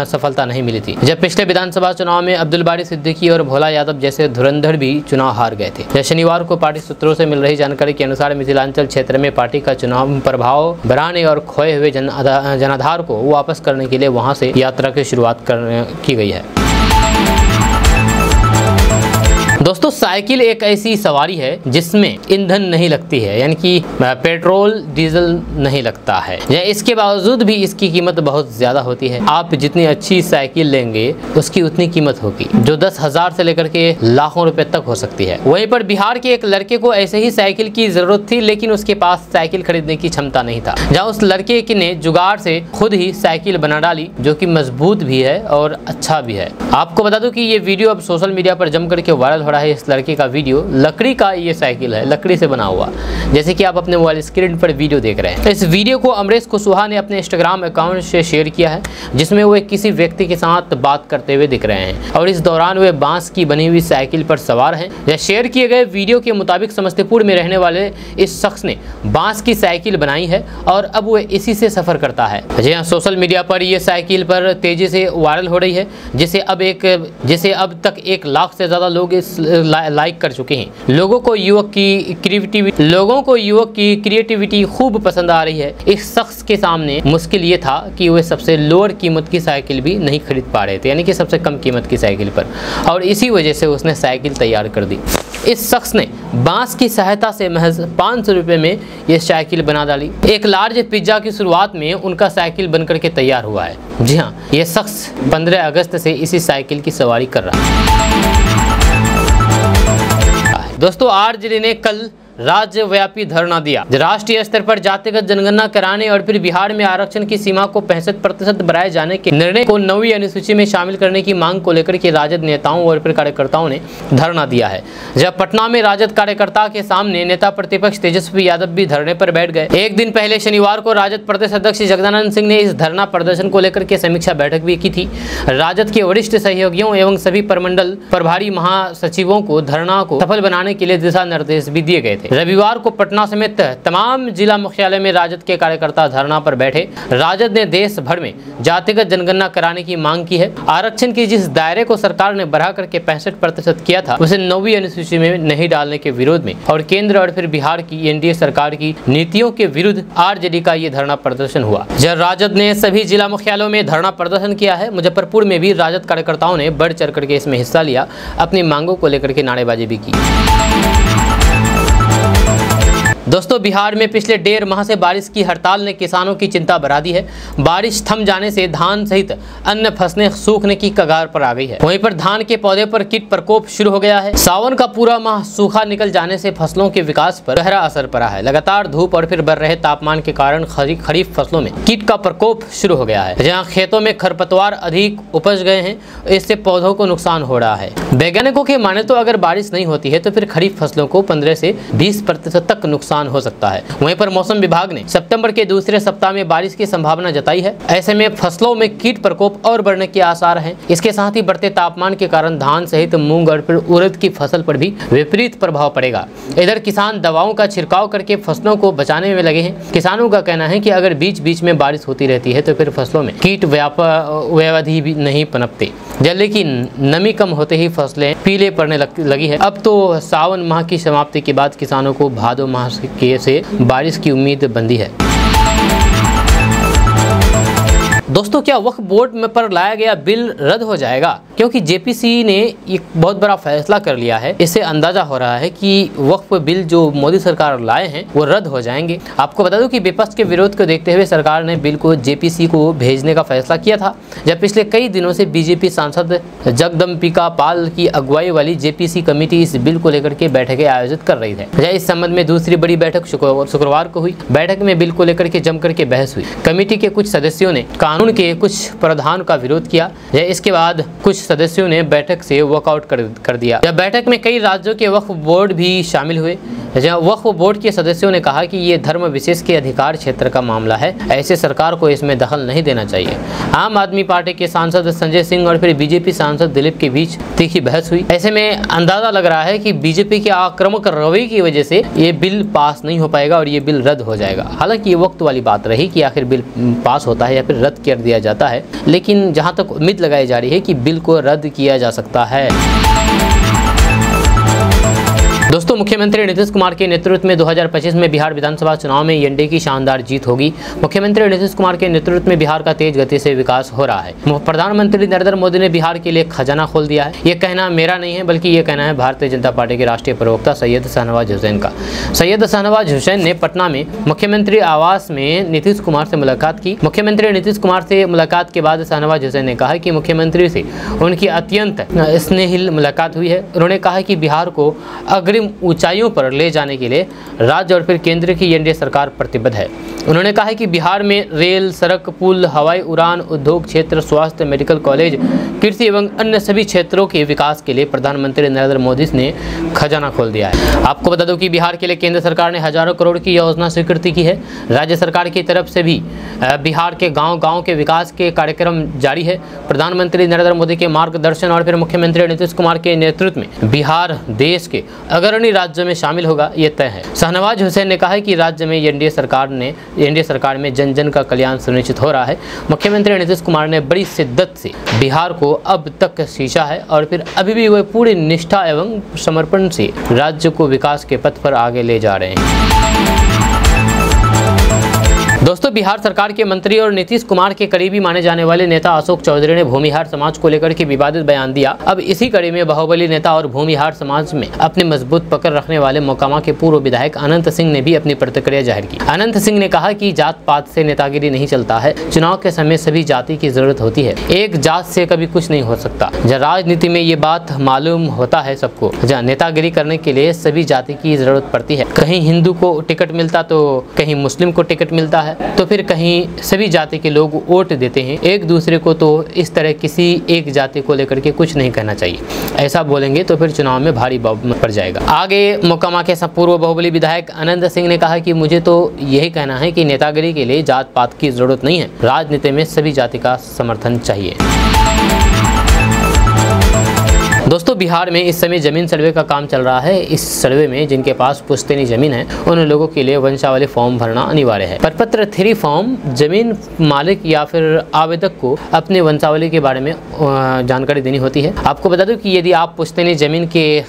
सफलता नहीं मिली थी। जब पिछले विधानसभा चुनाव में अब्दुल बारी सिद्दीकी और भोला यादव जैसे धुरंधर भी चुनाव हार गए थे। शनिवार को पार्टी सूत्रों से मिल रही जानकारी के अनुसार मिथिलांचल क्षेत्र में पार्टी का चुनाव प्रभाव बढ़ाने और खोए हुए जनाधार को वापस करने के लिए वहां से यात्रा की शुरुआत की गई है। दोस्तों, साइकिल एक ऐसी सवारी है जिसमें ईंधन नहीं लगती है, यानी कि पेट्रोल डीजल नहीं लगता है। या इसके बावजूद भी इसकी कीमत बहुत ज्यादा होती है। आप जितनी अच्छी साइकिल लेंगे उसकी उतनी कीमत होगी, जो 10,000 से लेकर के लाखों रुपए तक हो सकती है। वहीं पर बिहार के एक लड़के को ऐसे ही साइकिल की जरूरत थी, लेकिन उसके पास साइकिल खरीदने की क्षमता नहीं था। जहाँ उस लड़के ने जुगाड़ से खुद ही साइकिल बना डाली, जो कि मजबूत भी है और अच्छा भी है। आपको बता दूं कि ये वीडियो अब सोशल मीडिया पर जम करके वायरल हो रहा है। इस लड़के का वीडियो, लकड़ी का ये साइकिल है, लकड़ी से बना हुआ, जैसे कि आप अपने मोबाइल स्क्रीन पर वीडियो देख रहे हैं। इस वीडियो को अमरीश कुशवाहा ने अपने इंस्टाग्राम अकाउंट से शेयर किया है, जिसमें वो किसी व्यक्ति के साथ बात करते हुए दिख रहे हैं और इस दौरान वे बांस की बनी हुई साइकिल पर सवार हैं। यह शेयर किए गए वीडियो के मुताबिक समस्तीपुर में रहने वाले इस शख्स ने बांस की साइकिल बनाई है और अब वो इसी से सफर करता है। जी हाँ, सोशल मीडिया पर यह साइकिल पर तेजी से वायरल हो रही है, जिसे अब तक 1 लाख से ज्यादा लोग इस लाइक कर चुके हैं। लोगों को युवक की क्रिएटिविटी खूब पसंद आ रही है। इस शख्स के सामने मुश्किल ये था कि वे सबसे लोअर कीमत की साइकिल भी नहीं खरीद पा रहे थे, यानी कि सबसे कम कीमत की साइकिल पर, और इसी वजह से उसने साइकिल तैयार कर दी। इस शख्स ने बांस की सहायता से महज 500 रुपये में यह साइकिल बना डाली। एक लार्ज पिज्जा की शुरुआत में उनका साइकिल बनकर के तैयार हुआ है। जी हाँ, यह शख्स 15 अगस्त से इसी साइकिल की सवारी कर रहा है। दोस्तों, आरजेडी ने कल राज्यव्यापी धरना दिया। राष्ट्रीय स्तर पर जातिगत जनगणना कराने और फिर बिहार में आरक्षण की सीमा को 65% बढ़ाए जाने के निर्णय को 9वीं अनुसूची में शामिल करने की मांग को लेकर के राजद नेताओं और फिर कार्यकर्ताओं ने धरना दिया है। जब पटना में राजद कार्यकर्ता के सामने नेता प्रतिपक्ष तेजस्वी यादव भी धरने पर बैठ गए। एक दिन पहले शनिवार को राजद प्रदेश अध्यक्ष जगदानंद सिंह ने इस धरना प्रदर्शन को लेकर के समीक्षा बैठक भी की थी। राजद के वरिष्ठ सहयोगियों एवं सभी प्रमंडल प्रभारी महासचिवों को धरना को सफल बनाने के लिए दिशा निर्देश भी दिए गए थे। रविवार को पटना समेत तमाम जिला मुख्यालय में राजद के कार्यकर्ता धरना पर बैठे। राजद ने देश भर में जातिगत जनगणना कराने की मांग की है। आरक्षण के जिस दायरे को सरकार ने बढ़ा करके 65% किया था, उसे 9वीं अनुसूची में नहीं डालने के विरोध में और केंद्र और फिर बिहार की एनडीए सरकार की नीतियों के विरुद्ध आरजेडी का ये धरना प्रदर्शन हुआ। जब राजद ने सभी जिला मुख्यालयों में धरना प्रदर्शन किया है। मुजफ्फरपुर में भी राजद कार्यकर्ताओं ने बढ़ चढ़ करके इसमें हिस्सा लिया, अपनी मांगों को लेकर के नारेबाजी भी की। दोस्तों, बिहार में पिछले 1.5 माह से बारिश की हड़ताल ने किसानों की चिंता बढ़ा दी है। बारिश थम जाने से धान सहित अन्य फसलें सूखने की कगार पर आ गई है। वहीं पर धान के पौधे पर कीट प्रकोप शुरू हो गया है। सावन का पूरा माह सूखा निकल जाने से फसलों के विकास पर गहरा असर पड़ा है। लगातार धूप और फिर बढ़ रहे तापमान के कारण खरीफ फसलों में कीट का प्रकोप शुरू हो गया है। जहाँ खेतों में खरपतवार अधिक उपज गए हैं, इससे पौधों को नुकसान हो रहा है। वैज्ञानिकों के माने तो अगर बारिश नहीं होती है तो फिर खरीफ फसलों को 15 से 20% तक नुकसान हो सकता है। वहीं पर मौसम विभाग ने सितंबर के दूसरे सप्ताह में बारिश की संभावना जताई है। ऐसे में फसलों में कीट प्रकोप और बढ़ने के आसार हैं। इसके साथ ही बढ़ते तापमान के कारण धान सहित मूंग और फिर उड़द की फसल पर भी विपरीत प्रभाव पड़ेगा। इधर किसान दवाओं का छिड़काव करके फसलों को बचाने में लगे हैं। किसानों का कहना है कि अगर बीच बीच में बारिश होती रहती है तो फिर फसलों में कीट व्याधि भी नहीं पनपते। जल्दी की नमी कम होते ही फसलें पीले पड़ने लगी है। अब तो सावन माह की समाप्ति के बाद किसानों को भादो माह से बारिश की उम्मीद बंधी है। दोस्तों, क्या वक्फ बोर्ड में पर लाया गया बिल रद्द हो जाएगा? क्योंकि जेपीसी ने एक बहुत बड़ा फैसला कर लिया है। इससे अंदाजा हो रहा है कि वक्फ बिल जो मोदी सरकार लाए हैं वो रद्द हो जाएंगे। आपको बता दूं कि विपक्ष के विरोध को देखते हुए सरकार ने बिल को जेपीसी को भेजने का फैसला किया था। जब पिछले कई दिनों से बीजेपी सांसद जगदम्बिका पाल की अगुवाई वाली जेपीसी कमेटी इस बिल को लेकर के बैठकें आयोजित कर रही है। इस संबंध में दूसरी बड़ी बैठक शुक्रवार को हुई। बैठक में बिल को लेकर के जमकर के बहस हुई। कमेटी के कुछ सदस्यों ने कानून के कुछ प्रावधान का विरोध किया। इसके बाद कुछ सदस्यों ने बैठक से वॉकआउट कर दिया। जब बैठक में कई राज्यों के वक्फ बोर्ड भी शामिल हुए। वक्फ बोर्ड के सदस्यों ने कहा कि ये धर्म विशेष के अधिकार क्षेत्र का मामला है, ऐसे सरकार को इसमें दखल नहीं देना चाहिए। आम आदमी पार्टी के सांसद संजय सिंह और फिर बीजेपी सांसद दिलीप के बीच तीखी बहस हुई। ऐसे में अंदाजा लग रहा है कि बीजेपी के आक्रामक रवैये की वजह से ये बिल पास नहीं हो पाएगा और ये बिल रद्द हो जाएगा। हालांकि ये वक्त वाली बात रही कि आखिर बिल पास होता है या फिर रद्द कर दिया जाता है, लेकिन जहां तक उम्मीद लगाई जा रही है कि बिल को रद्द किया जा सकता है। दोस्तों, मुख्यमंत्री नीतीश कुमार के नेतृत्व में 2025 में बिहार विधानसभा चुनाव में एनडीए की शानदार जीत होगी। मुख्यमंत्री नीतीश कुमार के नेतृत्व में बिहार का तेज गति से विकास हो रहा है। प्रधानमंत्री नरेंद्र मोदी ने बिहार के लिए खजाना खोल दिया है। ये कहना मेरा नहीं है, बल्कि ये कहना है भारतीय जनता पार्टी के राष्ट्रीय प्रवक्ता सैयद शाहनवाज हुसैन का। सैयद शाहनवाज हुसैन ने पटना में मुख्यमंत्री आवास में नीतीश कुमार से मुलाकात की। मुख्यमंत्री नीतीश कुमार से मुलाकात के बाद शाहनवाज हुसैन ने कहा कि मुख्यमंत्री से उनकी अत्यंत स्नेहिल मुलाकात हुई है। उन्होंने कहा कि बिहार को अग्रिम ऊंचाइयों पर ले जाने के लिए राज्य और फिर केंद्र की एनडीए सरकार प्रतिबद्ध है। उन्होंने कहा कि बिहार में रेल, सड़क, पुल, हवाई उड़ान, उद्योग क्षेत्र, स्वास्थ्य, मेडिकल कॉलेज, कृषि एवं अन्य सभी क्षेत्रों के विकास के लिए प्रधानमंत्री नरेंद्र मोदी ने खजाना खोल दिया है। आपको बता दूं कि बिहार के लिए केंद्र सरकार ने हजारों करोड़ की योजना स्वीकृति की है। राज्य सरकार की तरफ से भी बिहार के गाँव के विकास के कार्यक्रम जारी है। प्रधानमंत्री नरेंद्र मोदी के मार्गदर्शन और फिर मुख्यमंत्री नीतीश कुमार के नेतृत्व में बिहार देश के अग्रणी राज्यों में शामिल होगा, ये तय है। शाहनवाज हुसैन ने कहा है कि राज्य में एनडीए सरकार में जन जन का कल्याण सुनिश्चित हो रहा है। मुख्यमंत्री नीतीश कुमार ने बड़ी शिद्दत से बिहार को अब तक सींचा है और फिर अभी भी वह पूरी निष्ठा एवं समर्पण से राज्य को विकास के पथ पर आगे ले जा रहे हैं। दोस्तों, बिहार सरकार के मंत्री और नीतीश कुमार के करीबी माने जाने वाले नेता अशोक चौधरी ने भूमिहार समाज को लेकर के विवादित बयान दिया। अब इसी कड़ी में बाहुबली नेता और भूमिहार समाज में अपनी मजबूत पकड़ रखने वाले मोकामा के पूर्व विधायक अनंत सिंह ने भी अपनी प्रतिक्रिया जाहिर की। अनंत सिंह ने कहा कि जात पात से नेतागिरी नहीं चलता है। चुनाव के समय सभी जाति की जरूरत होती है, एक जात से कभी कुछ नहीं हो सकता। राजनीति में ये बात मालूम होता है सबको। जहाँ नेतागिरी करने के लिए सभी जाति की जरूरत पड़ती है। कहीं हिंदू को टिकट मिलता तो कहीं मुस्लिम को टिकट मिलता है, तो फिर कहीं सभी जाति के लोग वोट देते हैं एक दूसरे को। तो इस तरह किसी एक जाति को लेकर के कुछ नहीं कहना चाहिए। ऐसा बोलेंगे तो फिर चुनाव में भारी पड़ जाएगा। आगे मोकामा के पूर्व बाहुबली विधायक अनंत सिंह ने कहा कि मुझे तो यही कहना है कि नेतागिरी के लिए जात पात की जरूरत नहीं है, राजनीति में सभी जाति का समर्थन चाहिए। दोस्तों, बिहार में इस समय जमीन सर्वे का काम चल रहा है। इस सर्वे में जिनके पास पुश्तैनी जमीन है उन लोगों के लिए वंशावली फॉर्म भरना अनिवार्य है। परपत्र 3 फॉर्म जमीन मालिक या फिर आवेदक को अपने वंशावली के बारे में जानकारी देनी होती है। आपको बता दूं कि यदि आप पुश्तैनी जमीन के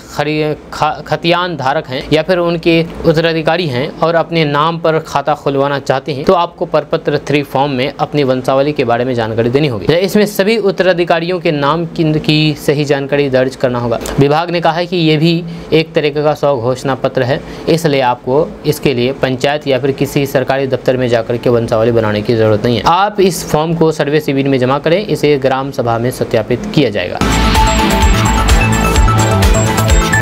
खतियान धारक हैं या फिर उनके उत्तराधिकारी हैं और अपने नाम पर खाता खुलवाना चाहते हैं तो आपको परपत्र 3 फॉर्म में अपनी वंशावली के बारे में जानकारी देनी होगी। इसमें सभी उत्तराधिकारियों के नाम की सही जानकारी दर्ज दर्ज करना होगा। विभाग ने कहा है कि ये भी एक तरीके का स्व घोषणा पत्र है, इसलिए आपको इसके लिए पंचायत या फिर किसी सरकारी दफ्तर में जाकर के वंशावली बनाने की जरूरत नहीं है। आप इस फॉर्म को सर्वे शिविर में जमा करें, इसे ग्राम सभा में सत्यापित किया जाएगा।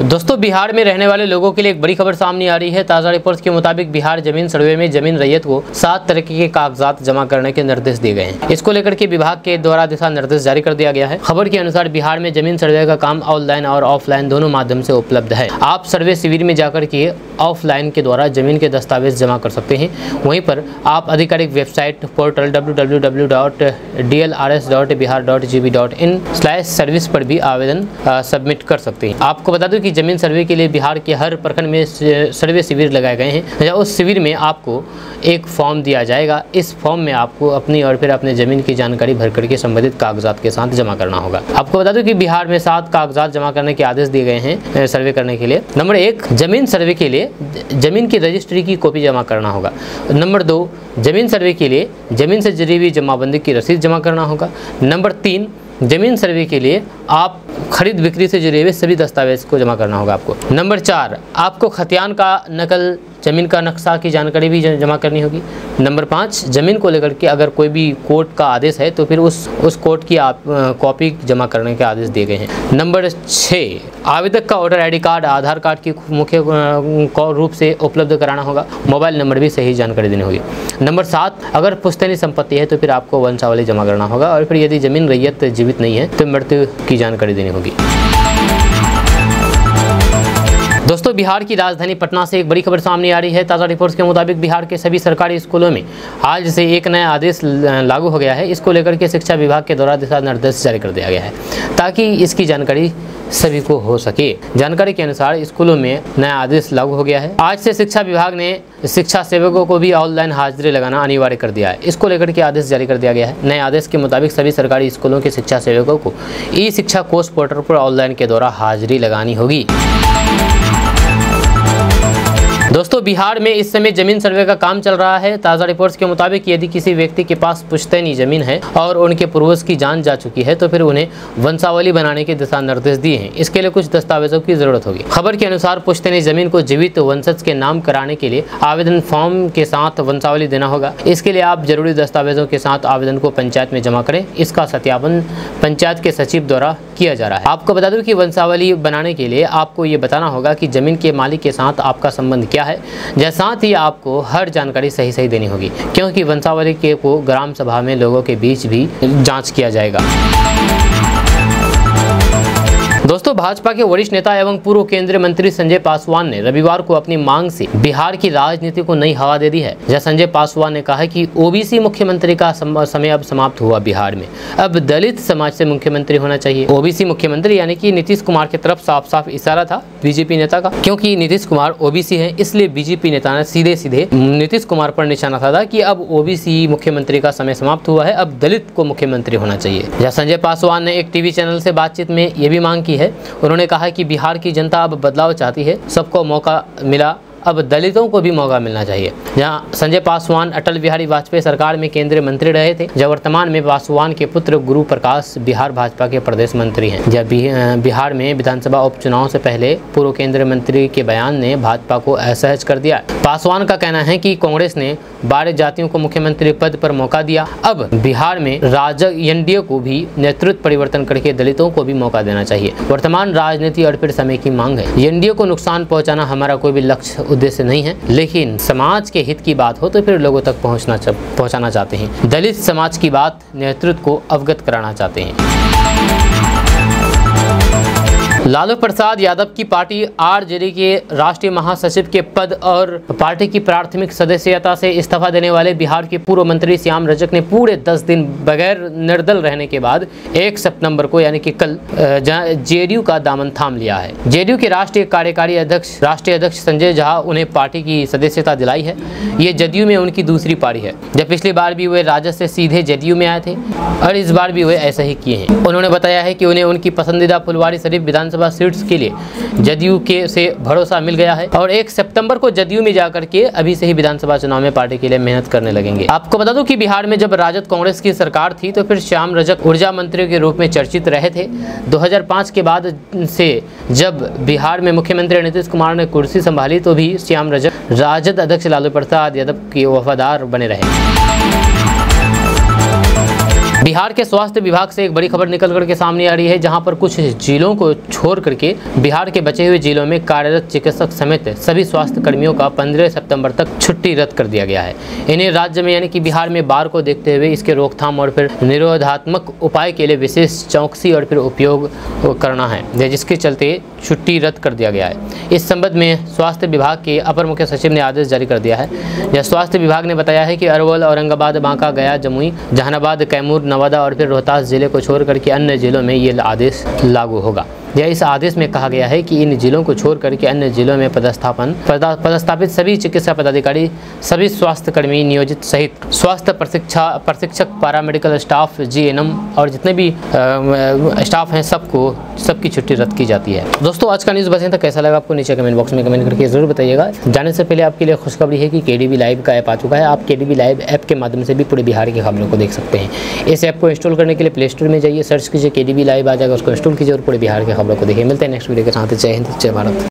दोस्तों, बिहार में रहने वाले लोगों के लिए एक बड़ी खबर सामने आ रही है। ताज़ा रिपोर्ट्स के मुताबिक बिहार जमीन सर्वे में जमीन रैयत को 7 तरह के कागजात जमा करने के निर्देश दिए गए हैं। इसको लेकर के विभाग के द्वारा दिशा निर्देश जारी कर दिया गया है। खबर के अनुसार बिहार में जमीन सर्वे का काम ऑनलाइन और ऑफलाइन दोनों माध्यम से उपलब्ध है। आप सर्वे शिविर में जाकर के ऑफलाइन के द्वारा जमीन के दस्तावेज जमा कर सकते हैं। वहीं पर आप आधिकारिक वेबसाइट पोर्टल www.dlrs.bihar.gb.in/सर्विस पर भी आवेदन सबमिट कर सकते हैं। आपको बता दूं कि जमीन सर्वे के लिए बिहार के हर प्रखंड में सर्वे शिविर लगाए गए हैं। उस शिविर में आपको एक फॉर्म दिया जाएगा। इस फॉर्म में आपको अपनी और फिर अपने जमीन की जानकारी भर करके संबंधित कागजात के साथ जमा करना होगा। आपको बता दूं कि बिहार में 7 कागजात जमा करने के आदेश दिए गए हैं सर्वे करने के लिए। नंबर 1, जमीन सर्वे के लिए जमीन की रजिस्ट्री की कॉपी जमा करना होगा। नंबर 2, जमीन सर्वे के लिए जमीन से जुड़ी हुई जमाबंदी की रसीद जमा करना होगा। नंबर 3, जमीन सर्वे के लिए आप खरीद बिक्री से जुड़े हुए सभी दस्तावेज को जमा करना होगा आपको। नंबर 4, आपको खतियान का नकल, जमीन का नक्शा की जानकारी भी जमा करनी होगी। नंबर 5, जमीन को लेकर के अगर कोई भी कोर्ट का आदेश है तो फिर उस कोर्ट की आप कॉपी जमा करने के आदेश दिए गए हैं। नंबर 6, आवेदक का वोटर ID कार्ड, आधार कार्ड की मुख्य रूप से उपलब्ध कराना होगा। मोबाइल नंबर भी सही जानकारी देनी होगी। नंबर 7, अगर पुश्तैनी संपत्ति है तो फिर आपको वंशावली जमा करना होगा। और फिर यदि जमीन रैयत जीवित नहीं है तो मृत्यु की जानकारी देनी होगी। दोस्तों, बिहार की राजधानी पटना से एक बड़ी खबर सामने आ रही है। ताज़ा रिपोर्ट्स के मुताबिक बिहार के सभी सरकारी स्कूलों में आज से एक नया आदेश लागू हो गया है। इसको लेकर के शिक्षा विभाग के द्वारा दिशा निर्देश जारी कर दिया गया है ताकि इसकी जानकारी सभी को हो सके। जानकारी के अनुसार स्कूलों में नया आदेश लागू हो गया है। आज से शिक्षा विभाग ने शिक्षा सेवकों को भी ऑनलाइन हाजिरी लगाना अनिवार्य कर दिया है। इसको लेकर के आदेश जारी कर दिया गया है। नए आदेश के मुताबिक सभी सरकारी स्कूलों के शिक्षा सेवकों को ई-शिक्षा कोष पोर्टल पर ऑनलाइन के द्वारा हाजिरी लगानी होगी। दोस्तों, बिहार में इस समय जमीन सर्वे का काम चल रहा है। ताज़ा रिपोर्ट्स के मुताबिक यदि किसी व्यक्ति के पास पुश्तैनी जमीन है और उनके पूर्वज की जान जा चुकी है तो फिर उन्हें वंशावली बनाने के दिशा निर्देश दिए हैं। इसके लिए कुछ दस्तावेजों की जरूरत होगी। खबर के अनुसार पुश्तैनी जमीन को जीवित वंशज के नाम कराने के लिए आवेदन फॉर्म के साथ वंशावली देना होगा। इसके लिए आप जरूरी दस्तावेजों के साथ आवेदन को पंचायत में जमा करें। इसका सत्यापन पंचायत के सचिव द्वारा किया जा रहा है। आपको बता दूं कि वंशावली बनाने के लिए आपको ये बताना होगा कि जमीन के मालिक के साथ आपका संबंध क्या है। साथ ही आपको हर जानकारी सही देनी होगी, क्योंकि वंशावली के को ग्राम सभा में लोगों के बीच भी जांच किया जाएगा। दोस्तों, भाजपा के वरिष्ठ नेता एवं पूर्व केंद्रीय मंत्री संजय पासवान ने रविवार को अपनी मांग से बिहार की राजनीति को नई हवा दे दी है। जहां संजय पासवान ने कहा कि ओबीसी मुख्यमंत्री का समय अब समाप्त हुआ। बिहार में अब दलित समाज से मुख्यमंत्री होना चाहिए। ओबीसी मुख्यमंत्री यानी कि नीतीश कुमार की तरफ साफ इशारा था बीजेपी नेता का, क्योंकि नीतीश कुमार ओबीसी है, इसलिए बीजेपी नेता ने सीधे नीतीश कुमार पर निशाना साधा कि अब ओबीसी मुख्यमंत्री का समय समाप्त हुआ है, अब दलित को मुख्यमंत्री होना चाहिए। जहां संजय पासवान ने एक टीवी चैनल से बातचीत में ये भी मांग की है। उन्होंने कहा कि बिहार की जनता अब बदलाव चाहती है, सबको मौका मिला, अब दलितों को भी मौका मिलना चाहिए। जहां संजय पासवान अटल बिहारी वाजपेयी सरकार में केंद्रीय मंत्री रहे थे, जब वर्तमान में पासवान के पुत्र गुरु प्रकाश बिहार भाजपा के प्रदेश मंत्री हैं। जब बिहार में विधानसभा उपचुनाव से पहले पूर्व केंद्रीय मंत्री के बयान ने भाजपा को असहज कर दिया। पासवान का कहना है कि कांग्रेस ने 12 जातियों को मुख्यमंत्री पद पर मौका दिया, अब बिहार में राजग एनडीए को भी नेतृत्व परिवर्तन करके दलितों को भी मौका देना चाहिए। वर्तमान राजनीति और फिर समय की मांग है। एनडीए को नुकसान पहुंचाना हमारा कोई भी लक्ष्य उद्देश्य नहीं है, लेकिन समाज के हित की बात हो तो फिर लोगों तक पहुंचाना चाहते हैं। दलित समाज की बात नेतृत्व को अवगत कराना चाहते हैं। लालू प्रसाद यादव की पार्टी आरजेडी के राष्ट्रीय महासचिव के पद और पार्टी की प्राथमिक सदस्यता से इस्तीफा देने वाले बिहार के पूर्व मंत्री श्याम रजक ने पूरे 10 दिन बगैर निर्दल रहने के बाद 1 सितंबर को यानी कि कल जेडीयू का दामन थाम लिया है। जेडीयू के राष्ट्रीय अध्यक्ष संजय झा उन्हें पार्टी की सदस्यता दिलाई है। ये जदयू में उनकी दूसरी पारी है। जब पिछली बार भी वे राजद से सीधे जेडीयू में आए थे और इस बार भी वे ऐसा ही किए हैं। उन्होंने बताया है कि उन्हें उनकी पसंदीदा फुलवारी शरीफ विधानसभा विधानसभा सीट्स के लिए जदयू के से भरोसा मिल गया है और 1 सितंबर को जदयू में जाकर के अभी से ही विधानसभा चुनाव में पार्टी के लिए मेहनत करने लगेंगे। आपको बता दूं कि बिहार में जब राजद कांग्रेस की सरकार थी तो फिर श्याम रजक ऊर्जा मंत्री के रूप में चर्चित रहे थे। 2005 के बाद से जब बिहार में मुख्यमंत्री नीतीश कुमार ने कुर्सी संभाली तो भी श्याम रजक राजद अध्यक्ष लालू प्रसाद यादव के वफादार बने रहे। बिहार के स्वास्थ्य विभाग से एक बड़ी खबर निकल करके सामने आ रही है, जहां पर कुछ जिलों को छोड़ करके बिहार के बचे हुए जिलों में कार्यरत चिकित्सक समेत सभी स्वास्थ्य कर्मियों का 15 सितंबर तक छुट्टी रद्द कर दिया गया है। इन्हें राज्य में यानी कि बिहार में बाढ़ को देखते हुए इसके रोकथाम और फिर निरोधात्मक उपाय के लिए विशेष चौकसी और फिर उपयोग करना है, जिसके चलते छुट्टी रद्द कर दिया गया है। इस संबंध में स्वास्थ्य विभाग के अपर मुख्य सचिव ने आदेश जारी कर दिया है। स्वास्थ्य विभाग ने बताया है कि अरवल, औरंगाबाद, बांका, गया, जमुई, जहानाबाद, कैमूर, नवादा और फिर रोहतास जिले को छोड़ करके अन्य जिलों में ये आदेश लागू होगा। यह इस आदेश में कहा गया है कि इन जिलों को छोड़ करके अन्य जिलों में पदस्थापित सभी चिकित्सा पदाधिकारी, सभी स्वास्थ्य कर्मी नियोजित सहित स्वास्थ्य प्रशिक्षक, पैरामेडिकल स्टाफ, जीएनएम और जितने भी स्टाफ हैं सबकी छुट्टी रद्द की जाती है। दोस्तों आज का न्यूज़ बस तक कैसा लगा आपको नीचे कमेंट बॉक्स में कमेंट करके जरूर बताइएगा। जाने से पहले आपके लिए खुशखबरी है कि केडीबी लाइव का ऐप आ चुका है। आप केडीबी लाइव ऐप के माध्यम से भी पूरे बिहार की खबरों को देख सकते हैं। इस ऐप को इंस्टॉल करने के लिए प्ले स्टोर में जाइए, सर्च कीजिए केडीबी लाइव, आ जाएगा, उसको इंस्टॉल कीजिए और पूरे बिहार के खबरों को देखिए। मिलते हैं नेक्स्ट वीडियो के साथ। जय हिंद, जय भारत।